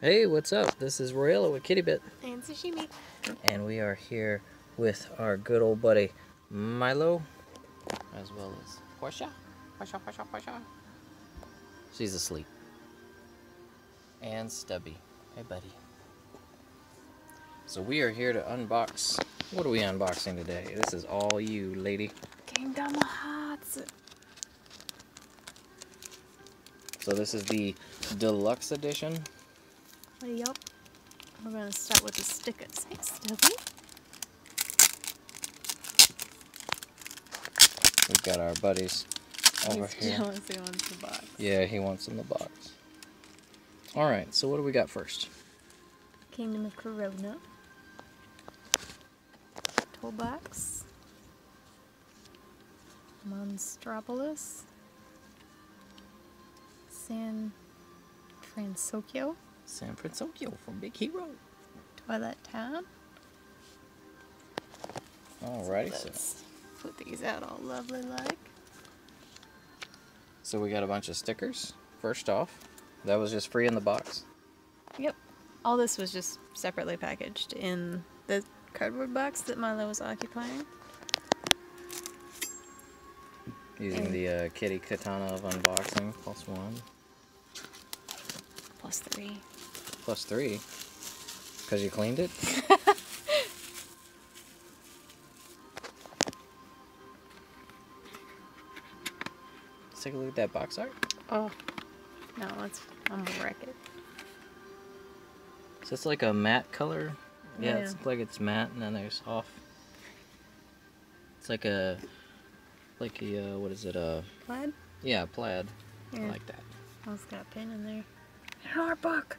Hey, what's up? This is Royella with Kitty Bit. And Sashimi. And we are here with our good old buddy Milo, as well as Portia. Portia. She's asleep. And Stubby. Hey, buddy. So we are here to unbox. What are we unboxing today? This is all you, lady. Kingdom Hearts. So this is the Deluxe edition. Yup. We're going to start with the stickers. Hey, Stubby. We've got our buddies over here. Jealous he wants the box. Yeah, he wants in the box. Alright, so what do we got first? Kingdom of Corona. Toolbox. Monstropolis. San Francisco. San Francisco from Big Hero. Twilight Town. Alrighty, So let's put these out all lovely like. So we got a bunch of stickers. First off, that was just free in the box. Yep. All this was just separately packaged in the cardboard box that Milo was occupying. Using the Kitty Katana of unboxing, +1. +3. +3? Because you cleaned it? Let's take a look at that box art. Oh. No, I'm gonna wreck it. So it's like a matte color. Yeah, Yeah. it's like it's matte, and then there's off. It's like a, what is it? Plaid? Yeah, plaid. Yeah. I like that. Oh, it's got a pin in there. An art book!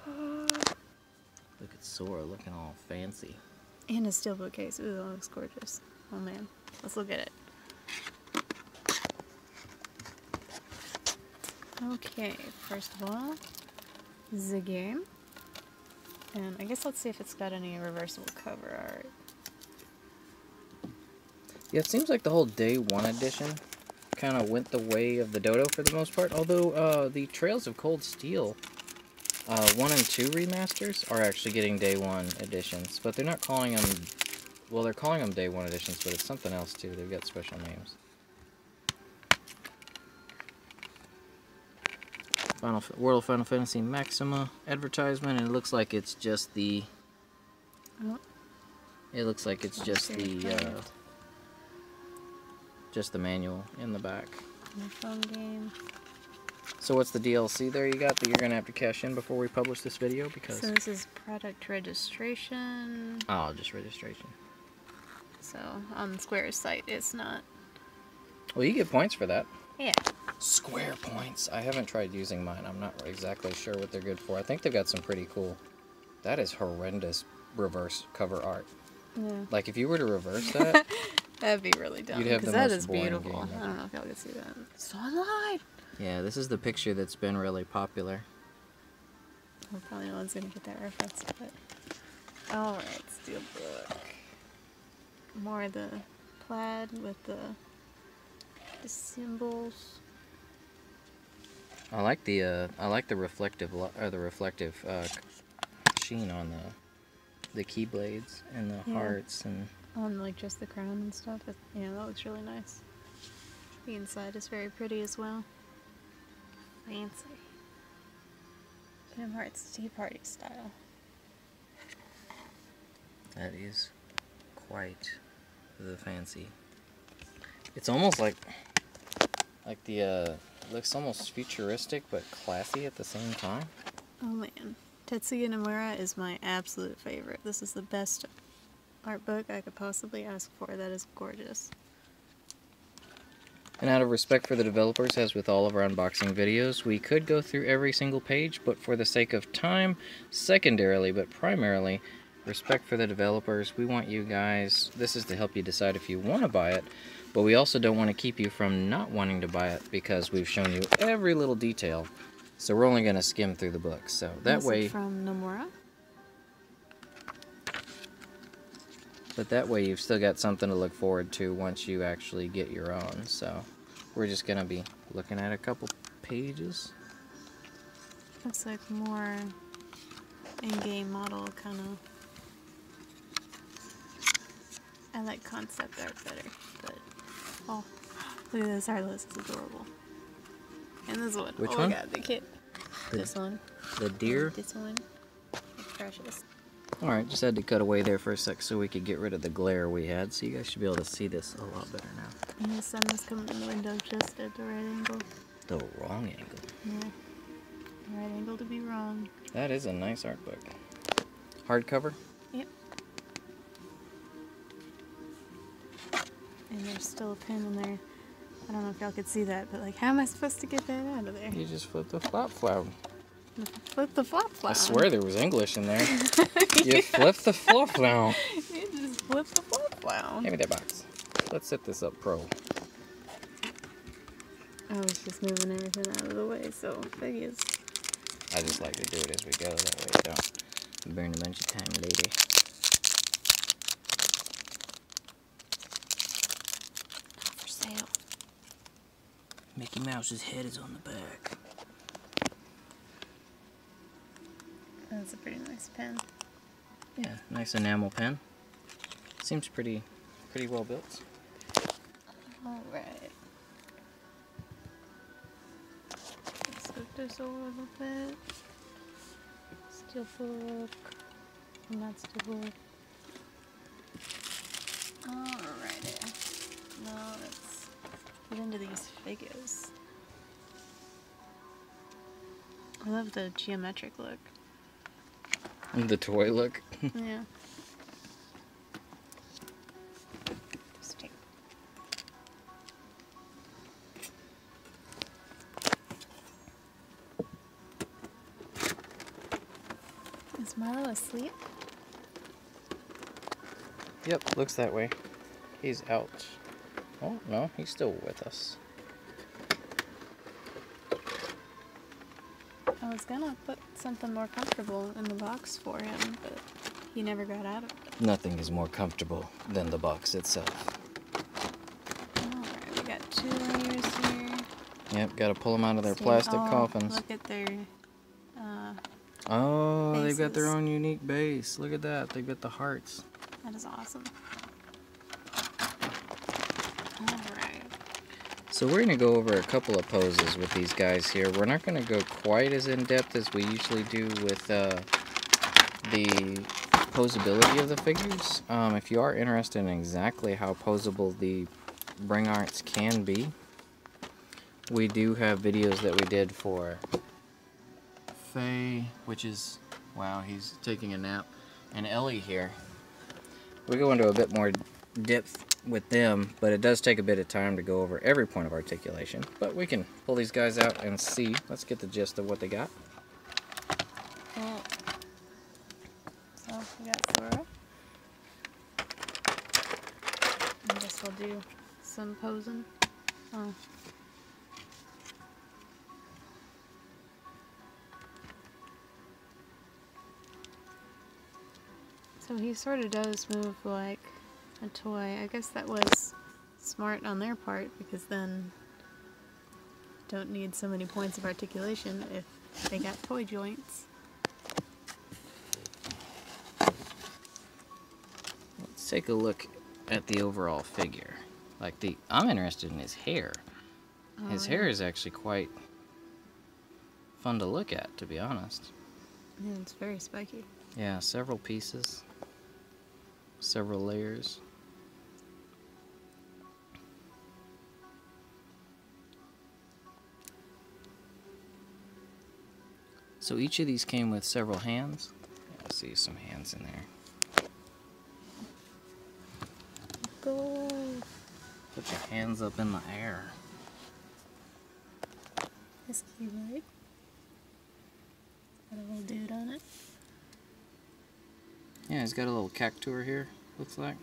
Oh. Look at Sora looking all fancy. And a steelbook case. Ooh, that looks gorgeous. Oh man. Let's look at it. Okay, first of all, the game. And I guess let's see if it's got any reversible cover art. Yeah, it seems like the whole Day 1 edition kind of went the way of the Dodo for the most part. Although the Trails of Cold Steel 1 and 2 remasters are actually getting Day 1 editions. But they're not calling them... Well, they're calling them Day 1 editions, but it's something else too. They've got special names. World of Final Fantasy Maxima advertisement, and it looks like it's just the... Oh. It looks like it's just the manual in the back. My phone game. So what's the DLC there you got that you're going to have to cash in before we publish this video? Because So this is product registration. oh, just registration. So on Square's site it's not. Well, you get points for that. Yeah. Square points. I haven't tried using mine. I'm not exactly sure what they're good for. I think they've got some pretty cool... That is horrendous reverse cover art. Yeah. Like, if you were to reverse that... That'd be really dumb. You'd have the that most is boring beautiful. game ever. I don't know if y'all can see that. Sunlight! Yeah, this is the picture that's been really popular. Well, probably no one's gonna get that reference, but... Alright, steelbook. More of the plaid with the symbols. I like the reflective sheen on the keyblades and the hearts and On like just the crown and stuff. Yeah, that looks really nice. The inside is very pretty as well. Fancy. Kingdom Hearts Tea Party style. that is quite the fancy. It's almost like the looks almost futuristic but classy at the same time. Oh man, Tetsuya Nomura is my absolute favorite. This is the best art book I could possibly ask for. That is gorgeous. And out of respect for the developers, as with all of our unboxing videos, we could go through every single page, but for the sake of time, secondarily but primarily, respect for the developers, we want you guys, this is to help you decide if you want to buy it, but we also don't want to keep you from not wanting to buy it because we've shown you every little detail. So we're only going to skim through the book. So that way, from Nomura. but that way you've still got something to look forward to once you actually get your own. So we're just going to be looking at a couple pages. Looks like more in-game model kind of. I like concept art better, but oh, look at this Heartless, it's adorable. And this one, Which oh one? my god, the kid. This one. The deer? And this one. It's precious. Alright, just had to cut away there for a sec so we could get rid of the glare we had, so you guys should be able to see this a lot better now. And the sun was coming in the window just at the right angle. The wrong angle. Yeah. The right angle to be wrong. That is a nice art book. Hardcover? Yep. And there's still a pin in there. I don't know if y'all could see that, but like, how am I supposed to get that out of there? You just flip the flop flower. Flip the flop flower. I swear there was English in there. You flip the flop flower. You just flip the flop flower. Give me that box. Let's set this up pro. I was just moving everything out of the way, so figures. I just like to do it as we go, that way you don't burn a bunch of time later. For sale. Mickey Mouse's head is on the back. That's a pretty nice pen. Yeah, nice enamel pen. Seems pretty well built. Alright. Let's scoop this a little bit. Steelbook. Not steelbook. Alrighty. Now let's get into these figures. I love the geometric look. The toy look. Yeah. Just take. Is Milo asleep? Yep, looks that way. He's out. Oh, no, he's still with us. I was gonna put something more comfortable in the box for him, but he never got out of it. Nothing is more comfortable than the box itself. Alright, we got 2 layers here. Yep, gotta pull them out of their See, plastic oh, coffins. Look at their Oh, they've got their bases. own unique base. Look at that. They've got the hearts. That is awesome. Alright. So we're going to go over a couple of poses with these guys here. We're not going to go quite as in-depth as we usually do with the posability of the figures. If you are interested in exactly how posable the Bring Arts can be, we do have videos that we did for Faye, which is, wow, he's taking a nap, and Ellie here. We go into a bit more depth with them, but it does take a bit of time to go over every point of articulation. But we can pull these guys out and see. Let's get the gist of what they got. Cool. So we got Sora. I guess we'll do some posing. Oh. So he sort of does move like a toy. I guess that was smart on their part, because then don't need so many points of articulation if they got toy joints. Let's take a look at the overall figure. I'm interested in his hair. His hair is actually quite fun to look at, to be honest. Yeah, it's very spiky. Yeah, several pieces. Several layers. So each of these came with several hands. I see some hands in there. Go. Put your hands up in the air. This keyboard. Got a little dude on it. Yeah, he's got a little cactuar here, looks like.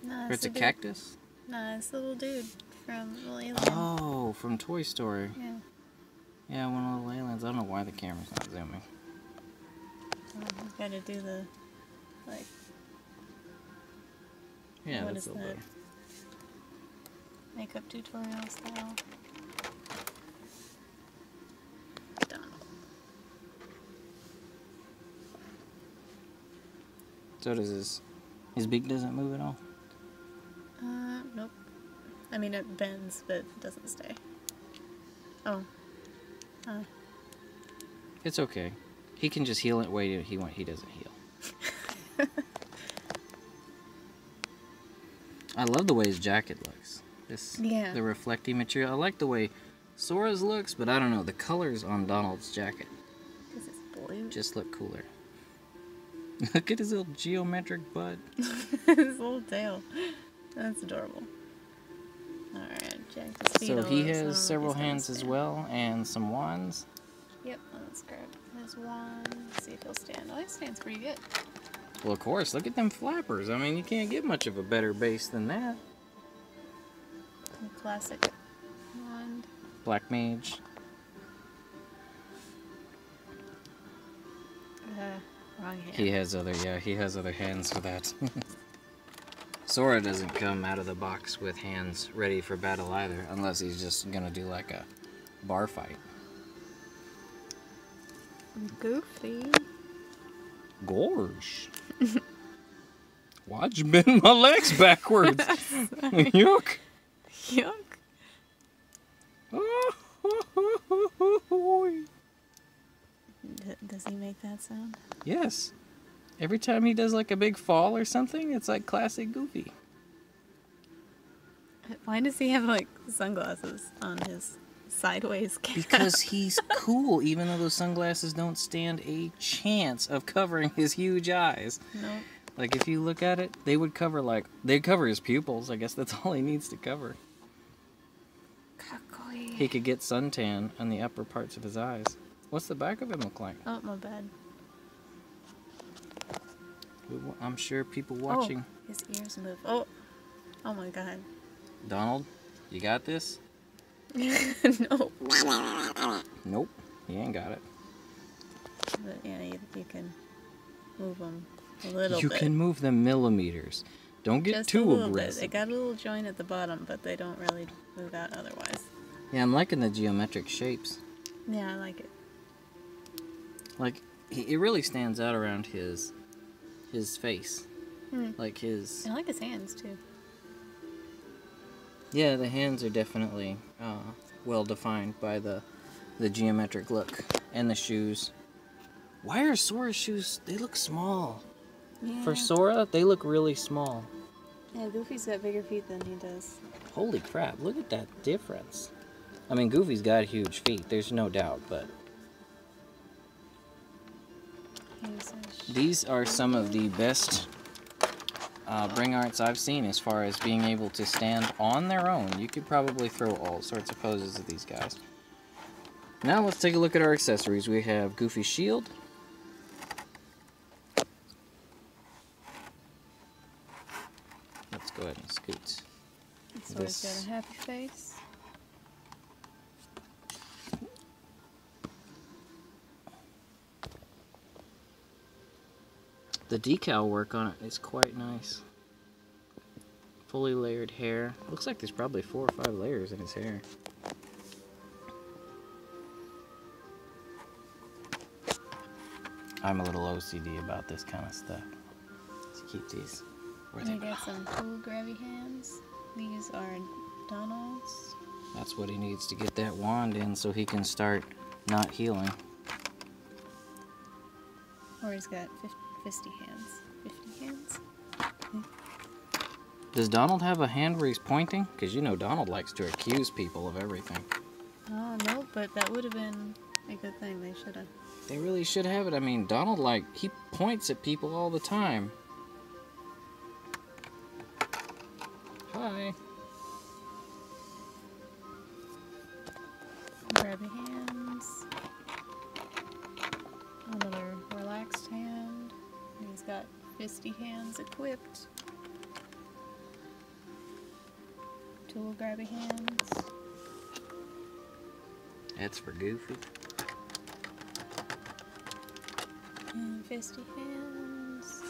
Nah, Or it's a dude. cactus? Nah, it's the little dude from Little Alien. Oh, from Toy Story. Yeah. Yeah, one of the little aliens. I don't know why the camera's not zooming. He's got to do the, like, Yeah, what that's is a little that? Makeup tutorial style. Done. So does his beak doesn't move at all? Nope. I mean, it bends, but it doesn't stay. Oh. It's okay. He can just heal it. Wait, he doesn't heal. I love the way his jacket looks. The reflecting material. I like the way Sora's looks, but I don't know. The colors on Donald's jacket Because it's blue. just look cooler. Look at his little geometric butt. His little tail. That's adorable. Alright, Jack the Speed. So he has several hands as well, and some wands. Yep, let's grab his wand. See if he'll stand. Oh, he stands pretty good. Well, of course, look at them flappers. I mean, you can't get much of a better base than that. The classic wand. Black Mage. Wrong hand. He has other hands for that. Sora doesn't come out of the box with hands ready for battle either, unless he's just gonna do like a bar fight. Goofy. Gorge. Why'd you bend my legs backwards? Yuck. Yuck. Does he make that sound? Yes. Every time he does like a big fall or something, it's like classic Goofy. Why does he have like sunglasses on his sideways cap? Because he's cool, even though those sunglasses don't stand a chance of covering his huge eyes. Nope. Like if you look at it, they'd cover his pupils. I guess that's all he needs to cover. Kakoi. He could get suntan on the upper parts of his eyes. What's the back of him look like? Oh, my bad. I'm sure people watching. Oh, his ears move. Oh, oh my God. Donald, you got this? No. Nope, he ain't got it. But yeah, you can move them a little bit. You can move them millimeters. Don't get Just too a little aggressive. bit. It got a little joint at the bottom, but they don't really move out otherwise. Yeah, I'm liking the geometric shapes. Yeah, I like it. Like, it really stands out around his face. Like his... I like his hands, too. Yeah, the hands are definitely well defined by the geometric look. And the shoes. Why are Sora's shoes... They look small. Yeah. For Sora, they look really small. Yeah, Goofy's got bigger feet than he does. Holy crap, look at that difference. I mean, Goofy's got huge feet, there's no doubt, but... These are some of the best bring arts I've seen as far as being able to stand on their own. You could probably throw all sorts of poses at these guys. Now let's take a look at our accessories. We have Goofy's shield. Let's go ahead and scoot. Sora's got a happy face. The decal work on it is quite nice. Fully layered hair. Looks like there's probably 4 or 5 layers in his hair. I'm a little OCD about this kind of stuff. Let's keep these where they We got some cool grabby hands. These are Donald's. That's what he needs to get that wand in so he can start not healing. Or he's got 50 hands. 50 hands? Does Donald have a hand where he's pointing? Because you know Donald likes to accuse people of everything. Oh, no, but that would have been a good thing. They should have. They really should have it. I mean, Donald, he points at people all the time. Hi. Grabby hands. Another relaxed hand. He's got fisty hands equipped. 2 grabby hands. That's for Goofy. And fisty hands.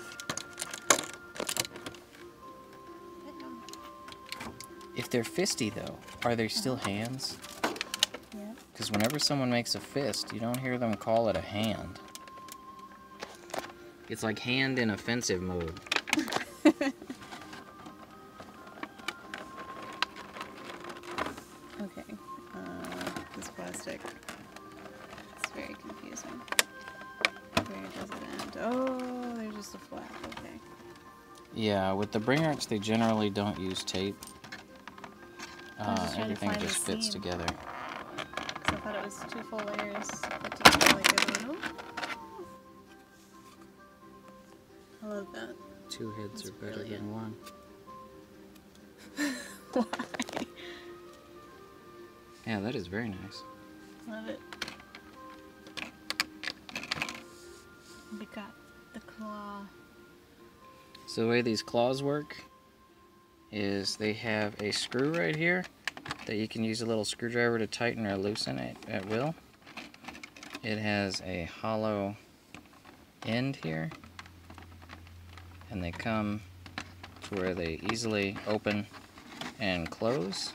If they're fisty, though, are they still hands? Yeah. Because whenever someone makes a fist, you don't hear them call it a hand. It's like hand in offensive mode. Okay, this plastic. It's very confusing. Where does it end? Oh, there's just a flap, okay. Yeah, with the Bring Arts, they generally don't use tape. Everything find just the fits seam. together. Because I thought it was 2 full layers put together like everyone. I love that. 2 heads That's are better brilliant. than 1. Why? Yeah, that is very nice. Love it. We got the claw. So the way these claws work is they have a screw right here that you can use a little screwdriver to tighten or loosen it at will. It has a hollow end here, and they come to where they easily open and close.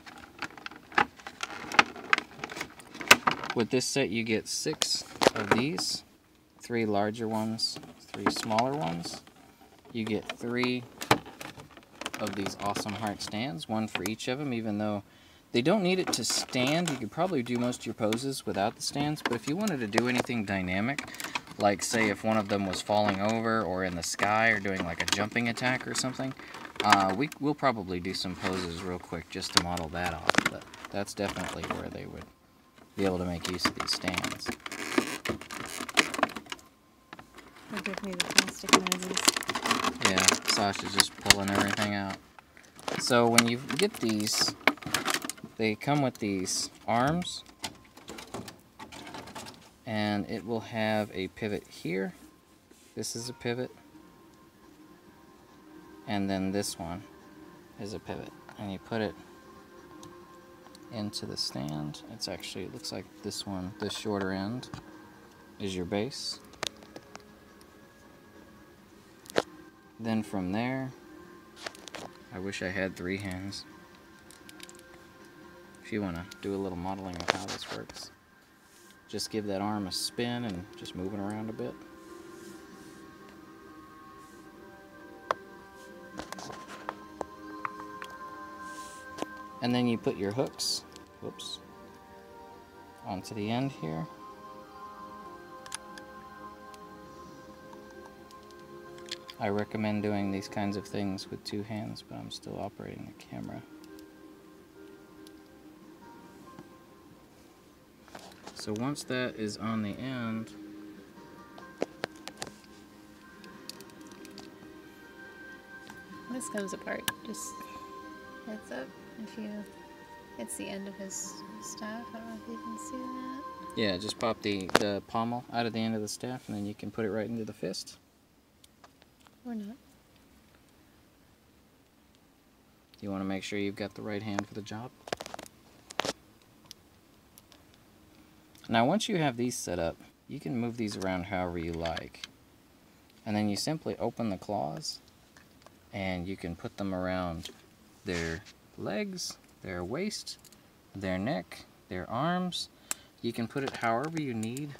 With this set you get 6 of these, 3 larger ones, 3 smaller ones. You get 3 of these awesome heart stands, 1 for each of them, even though they don't need it to stand. You could probably do most of your poses without the stands, but if you wanted to do anything dynamic, like say if one of them was falling over or in the sky or doing like a jumping attack or something, we'll probably do some poses real quick just to model that off, but that's definitely where they would be able to make use of these stands. Forgive me the plastic noises. Yeah, Sasha's just pulling everything out. So when you get these, they come with these arms, and it will have a pivot here. This is a pivot, and then this one is a pivot, and you put it into the stand. It's actually, it looks like this one, this shorter end is your base. Then from there, I wish I had 3 hands. If you want to do a little modeling of how this works, just give that arm a spin and just move it around a bit. And then you put your hooks, whoops, onto the end here. I recommend doing these kinds of things with 2 hands, but I'm still operating the camera. So once that is on the end, This comes apart. Just heads up if you. It's the end of his staff. I don't know if you can see that. yeah, just pop the pommel out of the end of the staff, and then you can put it right into the fist. Or not. You want to make sure you've got the right hand for the job. Now once you have these set up, you can move these around however you like. And then you simply open the claws, and you can put them around their legs, their waist, their neck, their arms. You can put it however you need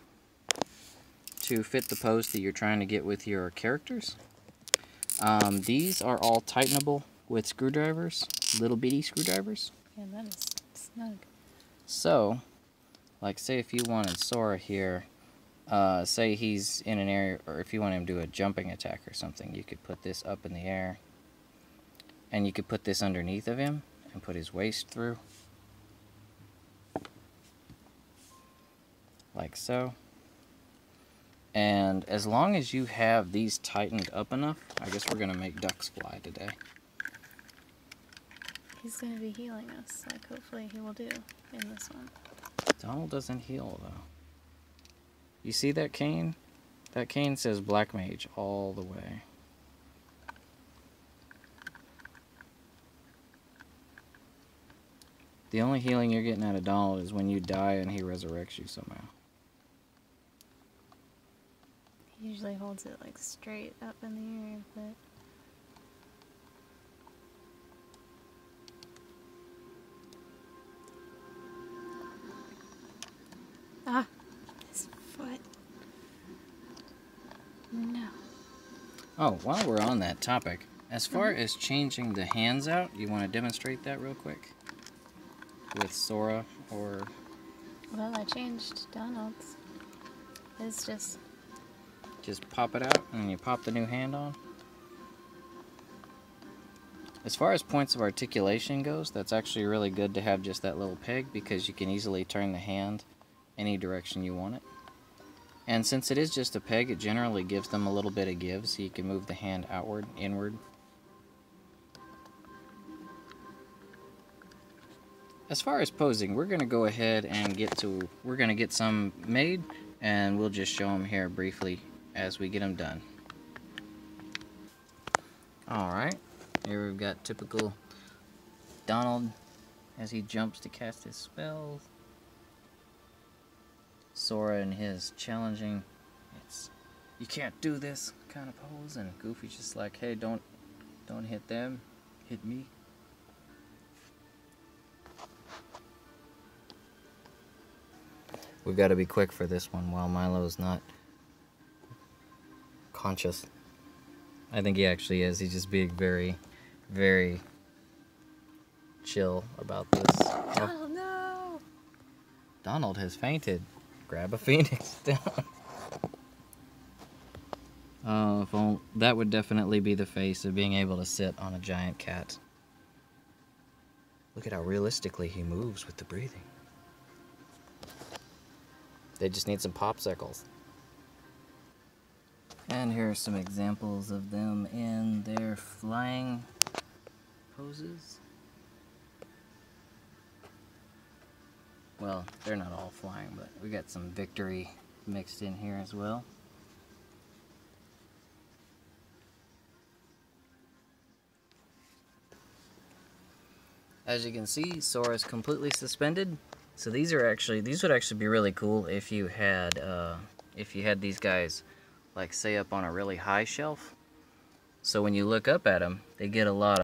to fit the pose that you're trying to get with your characters. These are all tightenable with screwdrivers, little bitty screwdrivers. Yeah, that is snug. So, like say if you wanted Sora here, say he's in an area, or if you want him to do a jumping attack or something, you could put this up in the air, and you could put this underneath of him and put his waist through, like so. And as long as you have these tightened up enough, I guess we're gonna make ducks fly today. He's going to be healing us, like hopefully he will do in this one. Donald doesn't heal though. You see that cane? That cane says Black Mage all the way. The only healing you're getting out of Donald is when you die and he resurrects you somehow. He usually holds it like straight up in the air, but his foot. No. Oh, while we're on that topic, as far as changing the hands out, you want to demonstrate that real quick? With Sora or... Well, I changed Donald's. It's just pop it out and you pop the new hand on. As far as points of articulation goes, that's actually really good to have just that little peg because you can easily turn the hand any direction you want it. And since it is just a peg, it generally gives them a little bit of give, so you can move the hand outward, inward. As far as posing, we're going to go ahead and we're going to get some made, and we'll just show them here briefly as we get them done. Alright, here we've got typical Donald as he jumps to cast his spells. Sora in his challenging, you can't do this kind of pose, and Goofy's just like, hey, don't hit them, hit me. We've got to be quick for this one while Milo's not conscious. I think he actually is. He's just being very, very chill about this. Oh no! Donald has fainted. Grab a phoenix down. Oh, that would definitely be the face of being able to sit on a giant cat. Look at how realistically he moves with the breathing. They just need some popsicles. And here are some examples of them in their flying poses. Well, they're not all flying, but we got some victory mixed in here as well. As you can see, Sora's completely suspended. So these would actually be really cool if you had these guys, like, say, up on a really high shelf. So when you look up at them, they get a lot